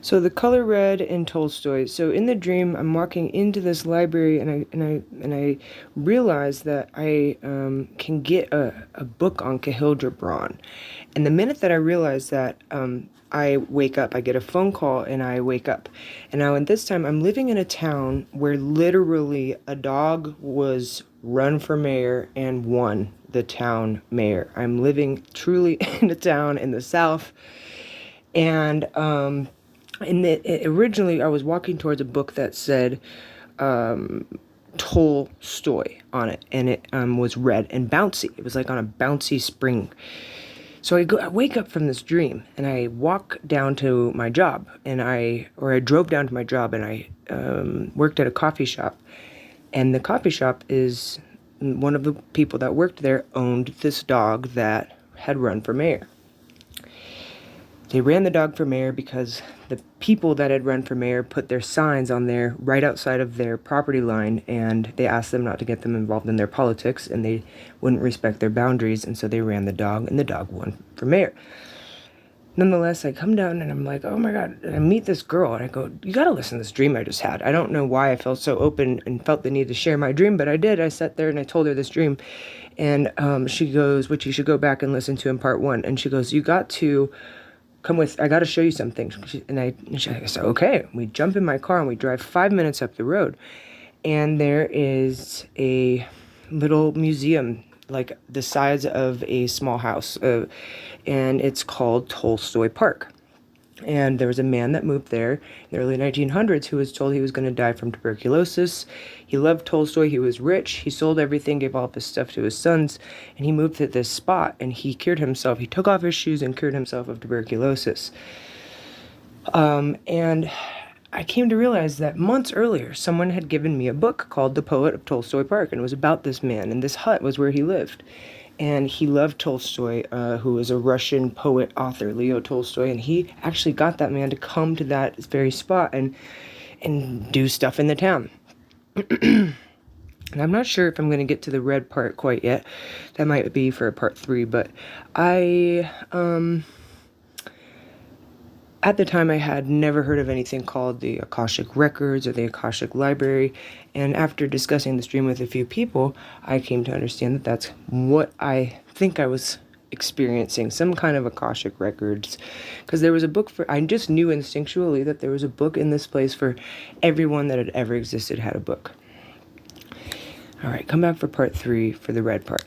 So the color red in Tolstoy. So in the dream, I'm walking into this library, and I realize that I can get a book on Cahill Gibran. And the minute that I realize that, I wake up. I get a phone call, and I wake up. And now, at this time, I'm living in a town where literally a dog was run for mayor and won the town mayor. I'm living truly in a town in the South, and originally I was walking towards a book that said Tolstoy on it, and it was red and bouncy. It was like on a bouncy spring. So I wake up from this dream, and I walk down to my job, I drove down to my job, and I worked at a coffee shop, and the coffee shop is one of the people that worked there owned this dog that had run for mayor. They ran the dog for mayor because the people that had run for mayor put their signs on there right outside of their property line, and they asked them not to get them involved in their politics, and they wouldn't respect their boundaries, and so they ran the dog, and the dog won for mayor. Nonetheless, I come down, and I'm like, oh my God, and I meet this girl, and I go, you gotta listen to this dream I just had. I don't know why I felt so open and felt the need to share my dream, but I did. I sat there and I told her this dream, and she goes, which you should go back and listen to in part 1, and she goes, you got to come with, I got to show you something. I said, okay. We jump in my car, and we drive 5 minutes up the road, and there is a little museum, like the size of a small house, and it's called Tolstoy Park. And there was a man that moved there in the early 1900s who was told he was going to die from tuberculosis. He loved Tolstoy. He was rich. He sold everything, gave all of his stuff to his sons, and he moved to this spot, and he cured himself. He took off his shoes and cured himself of tuberculosis. And I came to realize that months earlier, someone had given me a book called The Poet of Tolstoy Park, and it was about this man, and this hut was where he lived. And he loved Tolstoy, who was a Russian poet, author, Leo Tolstoy, and he actually got that man to come to that very spot and do stuff in the town. And I'm not sure if I'm going to get to the red part quite yet. That might be for part 3, but at the time, I had never heard of anything called the Akashic Records or the Akashic Library, and after discussing this dream with a few people, I came to understand that that's what I think I was experiencing, some kind of Akashic Records, because there was a book I just knew instinctually that there was a book in this place for everyone that had ever existed had a book. All right, come back for part 3 for the red part.